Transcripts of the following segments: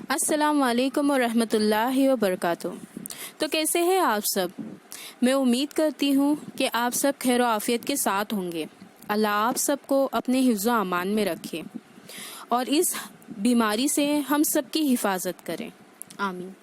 अस्सलाम वालेकुम और रहमतुल्लाहि व बरकातुहू। तो कैसे हैं आप सब? मैं उम्मीद करती हूँ कि आप सब खैर व आफियत के साथ होंगे। अल्लाह आप सबको अपने हिफ्ज़ व अमान में रखे और इस बीमारी से हम सब की हिफाजत करें, आमीन।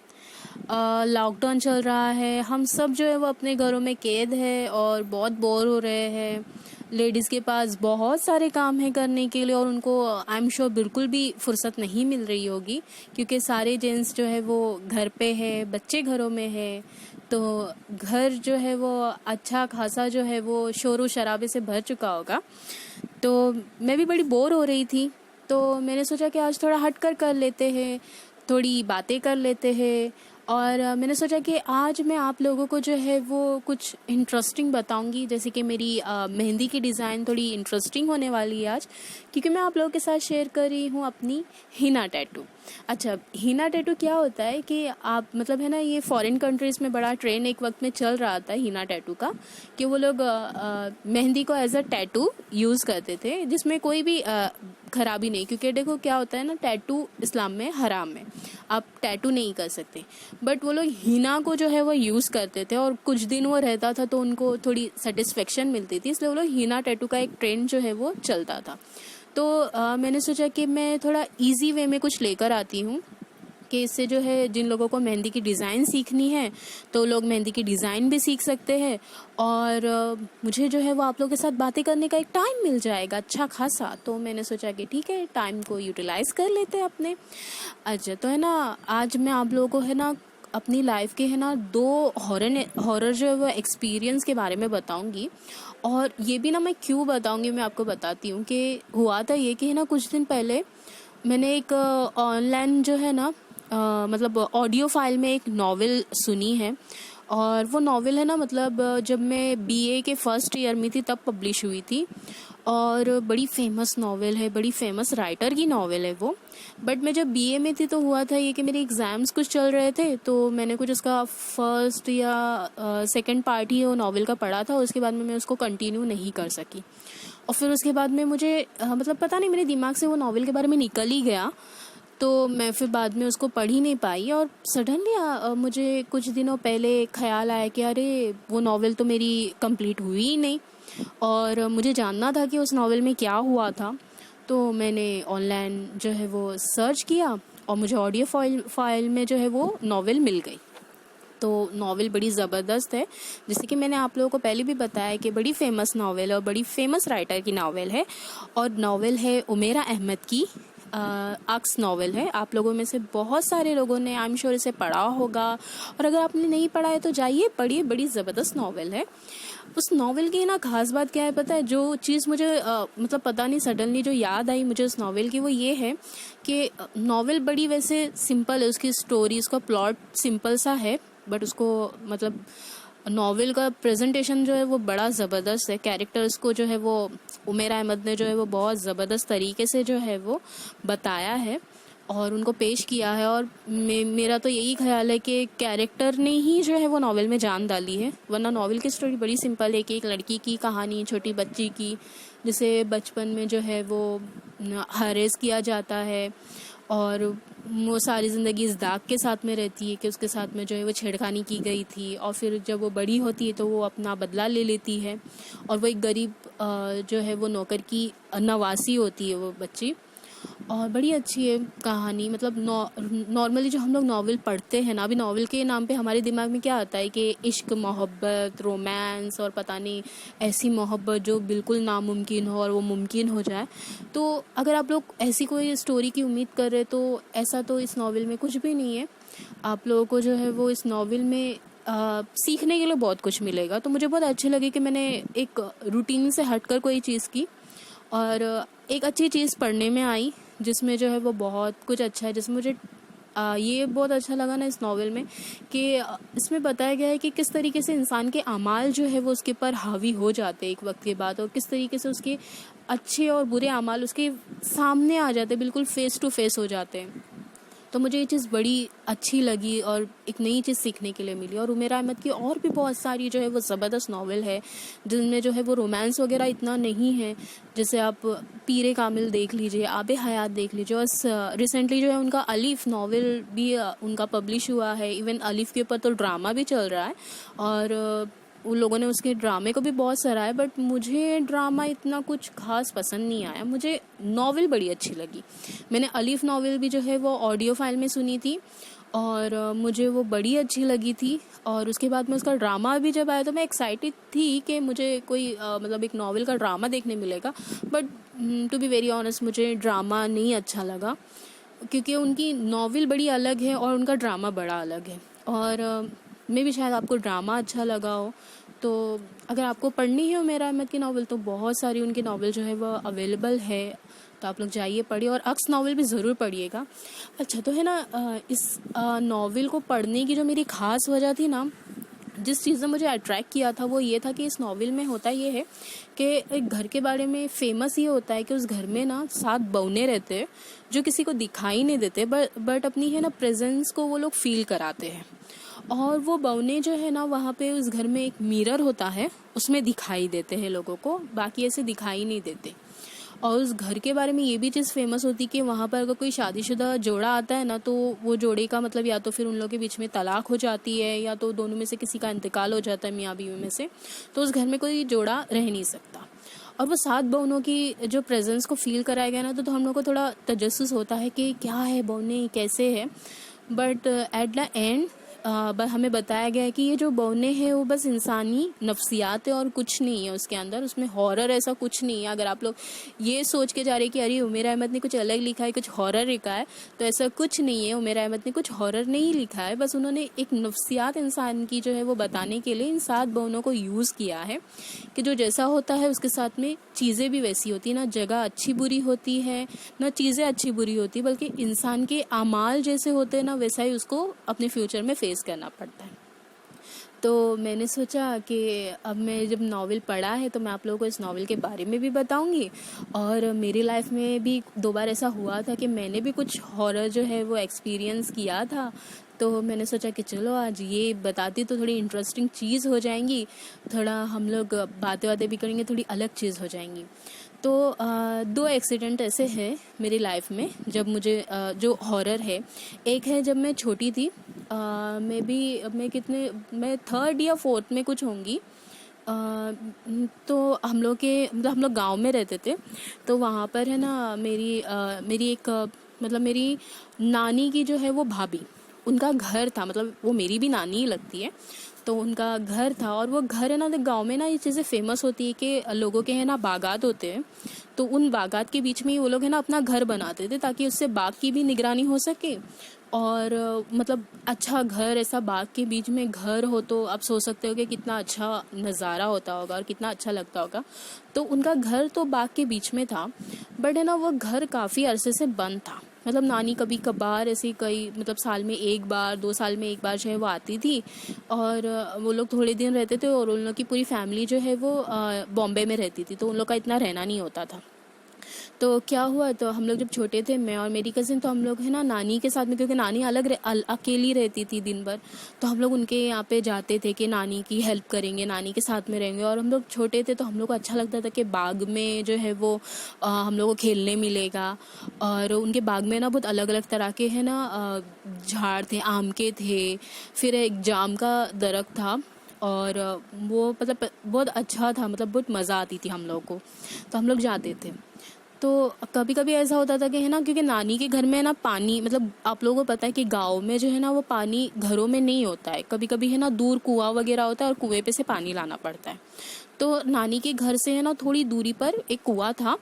लॉकडाउन चल रहा है, हम सब जो है वो अपने घरों में कैद है और बहुत बोर हो रहे हैं। लेडीज़ के पास बहुत सारे काम हैं करने के लिए और उनको आई एम श्योर बिल्कुल भी फुर्सत नहीं मिल रही होगी, क्योंकि सारे जेंट्स जो है वो घर पे है, बच्चे घरों में है, तो घर जो है वो अच्छा खासा जो है वो शोर शराबे से भर चुका होगा। तो मैं भी बड़ी बोर हो रही थी, तो मैंने सोचा कि आज थोड़ा हट कर लेते हैं, थोड़ी बातें कर लेते हैं। और मैंने सोचा कि आज मैं आप लोगों को जो है वो कुछ इंटरेस्टिंग बताऊंगी, जैसे कि मेरी मेहंदी की डिज़ाइन थोड़ी इंटरेस्टिंग होने वाली है आज, क्योंकि मैं आप लोगों के साथ शेयर कर रही हूँ अपनी हीना टैटू। अच्छा, हीना टैटू क्या होता है कि आप मतलब है ना, ये फॉरेन कंट्रीज़ में बड़ा ट्रेंड एक वक्त में चल रहा था हीना टैटू का, कि वो लोग मेहंदी को एज अ टैटू यूज़ करते थे, जिसमें कोई भी खराबी नहीं, क्योंकि देखो क्या होता है ना, टैटू इस्लाम में हराम है, आप टैटू नहीं कर सकते। बट वो लोग हीना को जो है वो यूज़ करते थे और कुछ दिन वो रहता था तो उनको थोड़ी सेटिस्फेक्शन मिलती थी, इसलिए वो लोग हीना टैटू का एक ट्रेंड जो है वो चलता था। तो मैंने सोचा कि मैं थोड़ा इजी वे में कुछ लेकर आती हूँ, कि इससे जो है जिन लोगों को मेहंदी की डिज़ाइन सीखनी है तो लोग मेहंदी की डिज़ाइन भी सीख सकते हैं, और मुझे जो है वो आप लोगों के साथ बातें करने का एक टाइम मिल जाएगा अच्छा खासा। तो मैंने सोचा कि ठीक है, टाइम को यूटिलाइज़ कर लेते हैं अपने। अच्छा, तो है ना, आज मैं आप लोगों को है ना अपनी लाइफ के है ना 2 हॉरर जो है वो एक्सपीरियंस के बारे में बताऊंगी। और ये भी ना मैं क्यों बताऊंगी, मैं आपको बताती हूँ कि हुआ था ये कि है ना, कुछ दिन पहले मैंने एक ऑनलाइन जो है ना मतलब ऑडियो फाइल में एक नॉवेल सुनी है, और वो नॉवेल है ना, मतलब जब मैं बीए के फर्स्ट ईयर में थी तब पब्लिश हुई थी, और बड़ी फेमस नॉवेल है, बड़ी फेमस राइटर की नॉवेल है वो। बट मैं जब बीए में थी तो हुआ था ये कि मेरे एग्ज़ाम्स कुछ चल रहे थे, तो मैंने कुछ उसका फर्स्ट या सेकंड पार्ट ही वो नॉवेल का पढ़ा था, उसके बाद में मैं उसको कंटिन्यू नहीं कर सकी। और फिर उसके बाद में मुझे मतलब पता नहीं, मेरे दिमाग से वो नॉवेल के बारे में निकल ही गया, तो मैं फिर बाद में उसको पढ़ ही नहीं पाई। और सडनली मुझे कुछ दिनों पहले ख्याल आया कि अरे वो नॉवेल तो मेरी कंप्लीट हुई ही नहीं, और मुझे जानना था कि उस नॉवेल में क्या हुआ था। तो मैंने ऑनलाइन जो है वो सर्च किया और मुझे ऑडियो फाइल में जो है वो नॉवेल मिल गई। तो नॉवेल बड़ी ज़बरदस्त है, जैसे कि मैंने आप लोगों को पहले भी बताया कि बड़ी फेमस नॉवेल है और बड़ी फेमस राइटर की नॉवेल है, और नॉवेल है उमेरा अहमद की। अक्स नॉवेल है। आप लोगों में से बहुत सारे लोगों ने आई एम श्योर इसे पढ़ा होगा, और अगर आपने नहीं पढ़ा है तो जाइए पढ़िए, बड़ी ज़बरदस्त नॉवेल है। उस नॉवेल की ना खास बात क्या है पता है, जो चीज़ मुझे मतलब पता नहीं सडनली जो याद आई मुझे उस नॉवेल की, वो ये है कि नॉवेल बड़ी वैसे सिंपल है, उसकी स्टोरी, उसका प्लॉट सिंपल सा है, बट उसको मतलब नॉवेल का प्रेजेंटेशन जो है वो बड़ा ज़बरदस्त है। कैरेक्टर्स को जो है वो उमेर अहमद ने जो है वो बहुत ज़बरदस्त तरीके से जो है वो बताया है और उनको पेश किया है। और मेरा तो यही ख्याल है कि कैरेक्टर ने ही जो है वो नॉवेल में जान डाली है, वरना नॉवेल की स्टोरी बड़ी सिंपल है कि एक लड़की की कहानी, छोटी बच्ची की, जिसे बचपन में जो है वो हरेस किया जाता है और वो सारी ज़िंदगी इस दाग के साथ में रहती है कि उसके साथ में जो है वो छेड़खानी की गई थी, और फिर जब वो बड़ी होती है तो वो अपना बदला ले लेती है, और वो एक गरीब जो है वो नौकर की नवासी होती है वो बच्ची। और बड़ी अच्छी है कहानी। मतलब नॉर्मली जो हम लोग नॉवेल पढ़ते हैं ना, अभी नॉवेल के नाम पे हमारे दिमाग में क्या आता है कि इश्क, मोहब्बत, रोमांस, और पता नहीं ऐसी मोहब्बत जो बिल्कुल नामुमकिन हो और वो मुमकिन हो जाए। तो अगर आप लोग ऐसी कोई स्टोरी की उम्मीद कर रहे तो ऐसा तो इस नॉवेल में कुछ भी नहीं है। आप लोगों को जो है वो इस नॉवेल में सीखने के लिए बहुत कुछ मिलेगा। तो मुझे बहुत अच्छी लगी कि मैंने एक रूटीन से हटकर कोई चीज़ की और एक अच्छी चीज़ पढ़ने में आई, जिसमें जो है वो बहुत कुछ अच्छा है। जिसमें मुझे ये बहुत अच्छा लगा ना इस नॉवेल में कि इसमें बताया गया है कि किस तरीके से इंसान के अमाल जो है वो उसके पर हावी हो जाते हैं एक वक्त के बाद, और किस तरीके से उसके अच्छे और बुरे अमाल उसके सामने आ जाते हैं, बिल्कुल फेस टू फेस हो जाते हैं। तो मुझे ये चीज़ बड़ी अच्छी लगी और एक नई चीज़ सीखने के लिए मिली। और उमेर अहमद की और भी बहुत सारी जो है वो ज़बरदस्त नावल है जिनमें जो है वो रोमांस वगैरह इतना नहीं है। जैसे आप पीरे कामिल देख लीजिए, आबे हयात देख लीजिए, और रिसेंटली जो है उनका अलिफ नावल भी उनका पब्लिश हुआ है। इवन अलिफ के ऊपर तो ड्रामा भी चल रहा है और उन लोगों ने उसके ड्रामे को भी बहुत सराहा। बट मुझे ड्रामा इतना कुछ खास पसंद नहीं आया, मुझे नावल बड़ी अच्छी लगी। मैंने अलिफ नावल भी जो है वो ऑडियो फाइल में सुनी थी और मुझे वो बड़ी अच्छी लगी थी। और उसके बाद में उसका ड्रामा भी जब आया तो मैं एक्साइटेड थी कि मुझे कोई मतलब एक नावल का ड्रामा देखने मिलेगा। But to be very honest मुझे ड्रामा नहीं अच्छा लगा, क्योंकि उनकी नावल बड़ी अलग है और उनका ड्रामा बड़ा अलग है। और मे भी शायद आपको ड्रामा अच्छा लगा हो। तो अगर आपको पढ़नी है उमेर अहमद की नावल तो बहुत सारी उनकी नावल जो है वो अवेलेबल है, तो आप लोग जाइए पढ़िए। और अक्स नावल भी ज़रूर पढ़िएगा। अच्छा तो है ना, इस नावल को पढ़ने की जो मेरी ख़ास वजह थी ना, जिस चीज़ ने मुझे अट्रैक्ट किया था वो ये था कि इस नावल में होता ये है कि एक घर के बारे में फेमस ये होता है कि उस घर में ना 7 बौने रहते हैं जो किसी को दिखाई नहीं देते, बट अपनी है ना प्रेजेंस को वो लोग फील कराते हैं। और वो बौने जो है ना वहाँ पे उस घर में एक मिरर होता है, उसमें दिखाई देते हैं लोगों को, बाकी ऐसे दिखाई नहीं देते। और उस घर के बारे में ये भी चीज़ फेमस होती कि वहाँ पर अगर कोई शादीशुदा जोड़ा आता है ना तो वो जोड़े का मतलब या तो फिर उन लोगों के बीच में तलाक हो जाती है या तो दोनों में से किसी का इंतकाल हो जाता है, मियाँ बीवी में से, तो उस घर में कोई जोड़ा रह नहीं सकता। और वो 7 बौनों की जो प्रेजेंस को फील कराया गया ना, तो हम लोग को थोड़ा तजस्सुस होता है कि क्या है बौने, कैसे है। बट एट द एंड हमें बताया गया है कि ये जो बौने हैं वो बस इंसानी नफ्सियात है और कुछ नहीं है उसके अंदर, उसमें हॉरर ऐसा कुछ नहीं है। अगर आप लोग ये सोच के जा रहे हैं कि अरे उमेर अहमद ने कुछ अलग लिखा है, कुछ हॉरर लिखा है, तो ऐसा कुछ नहीं है। उमेर अहमद ने कुछ हॉरर नहीं लिखा है, बस उन्होंने एक नफ्सियात इंसान की जो है वो बताने के लिए इन 7 बौनों को यूज़ किया है कि जो जैसा होता है उसके साथ में चीज़ें भी वैसी होती है, ना जगह अच्छी बुरी होती है, ना चीज़ें अच्छी बुरी होती, बल्कि इंसान के आमाल जैसे होते हैं ना वैसा ही उसको अपने फ्यूचर में फेस करना पड़ता है। तो मैंने सोचा कि अब मैं जब नावल पढ़ा है तो मैं आप लोगों को इस नावल के बारे में भी बताऊंगी। और मेरी लाइफ में भी 2 बार ऐसा हुआ था कि मैंने भी कुछ हॉरर जो है वो एक्सपीरियंस किया था, तो मैंने सोचा कि चलो आज ये बताती तो थोड़ी इंटरेस्टिंग चीज़ हो जाएंगी, थोड़ा हम लोग बातें भी करेंगे, थोड़ी अलग चीज़ हो जाएंगी। तो 2 एक्सीडेंट ऐसे हैं मेरी लाइफ में जब मुझे जो हॉरर है। एक है जब मैं छोटी थी, मैं 3rd या 4th में कुछ होंगी। तो हम लोग गांव में रहते थे, तो वहाँ पर है ना मेरी नानी की जो है वो भाभी, उनका घर था, मतलब वो मेरी भी नानी ही लगती है, तो उनका घर था। और वो घर है ना, गांव में ना ये चीज़ें फेमस होती है कि लोगों के है ना बागात होते हैं, तो उन बागात के बीच में ही वो लोग है ना अपना घर बनाते थे ताकि उससे बाग की भी निगरानी हो सके। और मतलब अच्छा घर, ऐसा बाग के बीच में घर हो तो आप सोच सकते हो कि कितना अच्छा नज़ारा होता होगा और कितना अच्छा लगता होगा। तो उनका घर तो बाग के बीच में था, बट है ना वो घर काफ़ी अरसे से बंद था। मतलब नानी कभी कभार ऐसे मतलब साल में 1 बार 2 साल में 1 बार जो है वो आती थी, और वो लोग थोड़े दिन रहते थे और उन लोग की पूरी फैमिली जो है वो बॉम्बे में रहती थी, तो उन लोग का इतना रहना नहीं होता था। तो क्या हुआ, तो हम लोग जब छोटे थे, मैं और मेरी कज़िन, तो हम लोग है ना नानी के साथ में, क्योंकि नानी अकेली रहती थी दिन भर, तो हम लोग उनके यहाँ पे जाते थे कि नानी की हेल्प करेंगे, नानी के साथ में रहेंगे। और हम लोग छोटे थे तो हम लोग को अच्छा लगता था कि बाग में जो है वो हम लोग को खेलने मिलेगा। और उनके बाग में ना बहुत अलग अलग तरह के है ना झाड़ थे, आम के थे, फिर एक जाम का दरख्त था, और वो मतलब बहुत अच्छा था, मतलब बहुत मज़ा आती थी हम लोग को, तो हम लोग जाते थे। तो कभी कभी ऐसा होता था कि है ना, क्योंकि नानी के घर में है ना पानी, मतलब आप लोगों को पता है कि गांव में जो है ना वो पानी घरों में नहीं होता है, कभी कभी है ना दूर कुआं वगैरह होता है और कुएं पे से पानी लाना पड़ता है। तो नानी के घर से है ना थोड़ी दूरी पर एक कुआं था,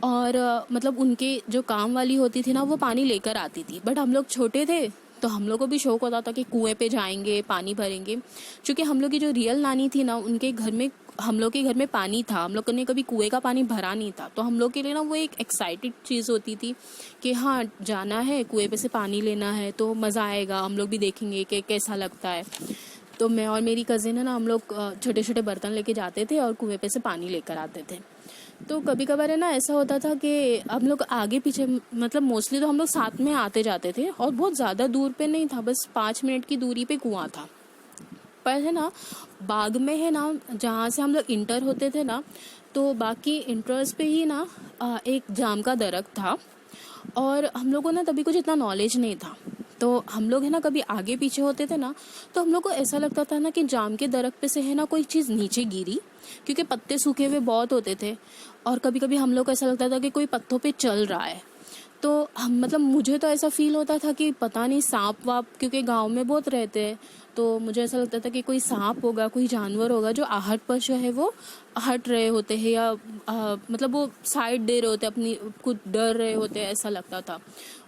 और मतलब उनके जो काम वाली होती थी ना वो पानी लेकर आती थी। बट हम लोग छोटे थे तो हम लोग को भी शौक होता था कि कुएं पे जाएंगे, पानी भरेंगे। क्योंकि हम लोग की जो रियल नानी थी ना, उनके घर में, हम लोग के घर में पानी था, हम लोग ने कभी कुएं का पानी भरा नहीं था, तो हम लोग के लिए ना वो एक एक्साइटेड चीज़ होती थी कि हाँ जाना है, कुएं पे से पानी लेना है, तो मज़ा आएगा, हम लोग भी देखेंगे कि कैसा लगता है। तो मैं और मेरी कज़िन है ना, हम लोग छोटे छोटे बर्तन लेके जाते थे और कुएं पे से पानी लेकर आते थे। तो कभी कभार है ना ऐसा होता था कि हम लोग आगे पीछे, मतलब मोस्टली तो हम लोग साथ में आते जाते थे, और बहुत ज़्यादा दूर पे नहीं था, बस 5 मिनट की दूरी पे कुआं था। पर है ना, बाग में है ना, जहाँ से हम लोग इंटर होते थे ना, तो बाकी इंटर्स पे ही ना एक जाम का दरख्त था। और हम लोगों ने तभी कुछ इतना नॉलेज नहीं था, तो हम लोग है ना कभी आगे पीछे होते थे ना, तो हम लोग को ऐसा लगता था ना कि जाम के दरख्त पे से है ना कोई चीज़ नीचे गिरी, क्योंकि पत्ते सूखे हुए बहुत होते थे। और कभी कभी हम लोग को ऐसा लगता था कि कोई पत्तों पे चल रहा है। तो हम, मतलब मुझे तो ऐसा फील होता था कि पता नहीं सांप वाप, क्योंकि गांव में बहुत रहते हैं, तो मुझे ऐसा लगता था कि कोई सांप होगा, कोई जानवर होगा जो आहट पर जो है वो हट रहे होते हैं, या मतलब वो साइड दे रहे होते, अपनी कुछ डर रहे होते हैं, ऐसा लगता था।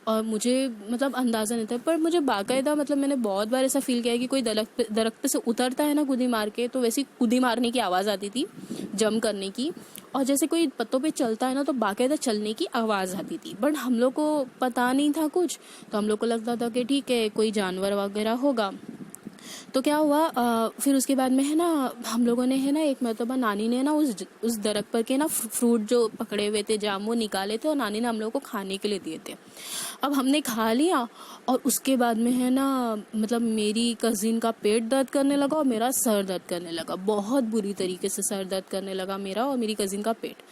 और मुझे मतलब अंदाज़ा नहीं था, पर मुझे बाकायदा, मतलब मैंने बहुत बार ऐसा फील किया है कि कोई दरख्त पे से उतरता है ना कुदी मार के, तो वैसी कुदी मारने की आवाज़ आती थी, जंप करने की। और जैसे कोई पत्तों पे चलता है ना, तो बाकायदा चलने की आवाज़ आती थी। बट हम लोग को पता नहीं था कुछ, तो हम लोग को लगता था कि ठीक है, कोई जानवर वगैरह होगा। तो क्या हुआ, फिर उसके बाद में है ना, हम लोगों ने है ना, एक मरतबा नानी ने ना उस दरख्त पर के ना फ्रूट जो पकड़े हुए थे, जाम, वो निकाले थे, और नानी ने हम लोगों को खाने के लिए दिए थे। अब हमने खा लिया, और उसके बाद में है ना, मतलब मेरी कज़िन का पेट दर्द करने लगा और मेरा सर दर्द करने लगा, बहुत बुरी तरीके से सर दर्द करने लगा मेरा और मेरी कज़िन का पेट।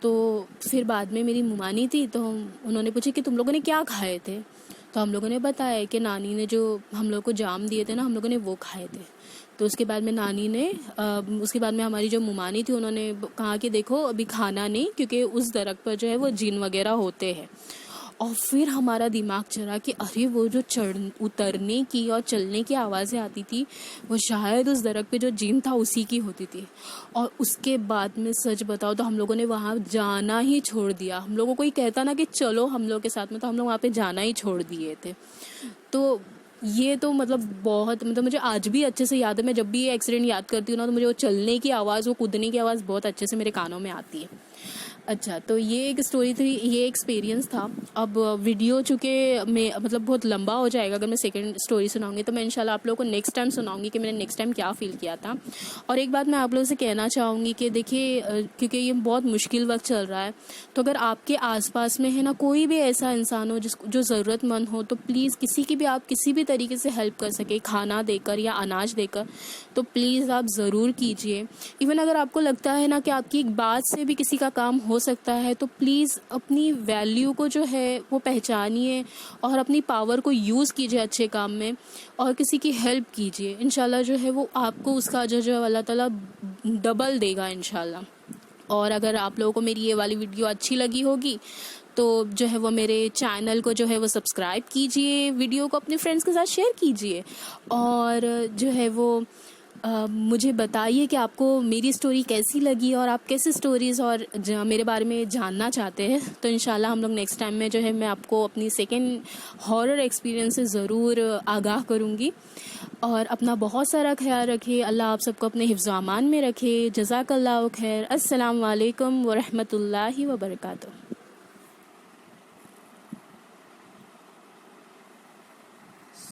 तो फिर बाद में मेरी मुमानी थी, तो उन्होंने पूछा कि तुम लोगों ने क्या खाए थे। तो हम लोगों ने बताया कि नानी ने जो हम लोग को जाम दिए थे ना, हम लोगों ने वो खाए थे। तो उसके बाद में नानी ने उसके बाद में हमारी जो मुमानी थी, उन्होंने कहा कि देखो अभी खाना नहीं, क्योंकि उस दरख्त पर जो है वो जिन वगैरह होते हैं। और फिर हमारा दिमाग चला कि अरे वो जो उतरने की और चलने की आवाज़ें आती थी, वो शायद उस दरख्त पे जो जिन था उसी की होती थी। और उसके बाद में सच बताओ तो हम लोगों ने वहाँ जाना ही छोड़ दिया। हम लोगों को कोई कहता ना कि चलो हम लोग के साथ में, तो हम लोग वहाँ पे जाना ही छोड़ दिए थे। तो ये तो मतलब बहुत, मतलब मुझे आज भी अच्छे से याद है। मैं जब भी ये एक्सीडेंट याद करती हूँ ना, तो मुझे वो चलने की आवाज़, वो कूदने की आवाज़ बहुत अच्छे से मेरे कानों में आती है। अच्छा, तो ये एक स्टोरी थी, ये एक्सपीरियंस था। अब वीडियो चूँकि मैं मतलब बहुत लंबा हो जाएगा, अगर मैं सेकंड स्टोरी सुनाऊंगी, तो मैं इंशाल्लाह आप लोगों को नेक्स्ट टाइम सुनाऊंगी कि मैंने नेक्स्ट टाइम क्या फ़ील किया था। और एक बात मैं आप लोगों से कहना चाहूँगी कि देखिए, क्योंकि ये बहुत मुश्किल वक्त चल रहा है, तो अगर आपके आसपास में है ना कोई भी ऐसा इंसान हो जो ज़रूरतमंद हो, तो प्लीज़ किसी की भी, आप किसी भी तरीके से हेल्प कर सके, खाना देकर या अनाज देकर, तो प्लीज़ आप ज़रूर कीजिए। इवन अगर आपको लगता है ना कि आपकी एक बात से भी किसी का काम हो सकता है, तो प्लीज़ अपनी वैल्यू को जो है वो पहचानिए और अपनी पावर को यूज़ कीजिए अच्छे काम में, और किसी की हेल्प कीजिए। इंशाल्लाह जो है वो आपको उसका अजर जो है अल्लाह ताला डबल देगा इंशाल्लाह। और अगर आप लोगों को मेरी ये वाली वीडियो अच्छी लगी होगी, तो जो है वो मेरे चैनल को जो है वो सब्सक्राइब कीजिए, वीडियो को अपने फ्रेंड्स के साथ शेयर कीजिए, और जो है वो मुझे बताइए कि आपको मेरी स्टोरी कैसी लगी, और आप कैसे स्टोरीज़ और मेरे बारे में जानना चाहते हैं। तो इंशाल्लाह हम लोग नेक्स्ट टाइम में जो है मैं आपको अपनी सेकंड हॉरर एक्सपीरियंस से ज़रूर आगाह करूँगी। और अपना बहुत सारा ख्याल रखिए। अल्लाह आप सबको अपने हिफ्ज़ अमान में रखे। जज़ाकल्लाहु खैर। अस्सलाम वालेकुम व रहमतुल्लाहि व बरकातुहू।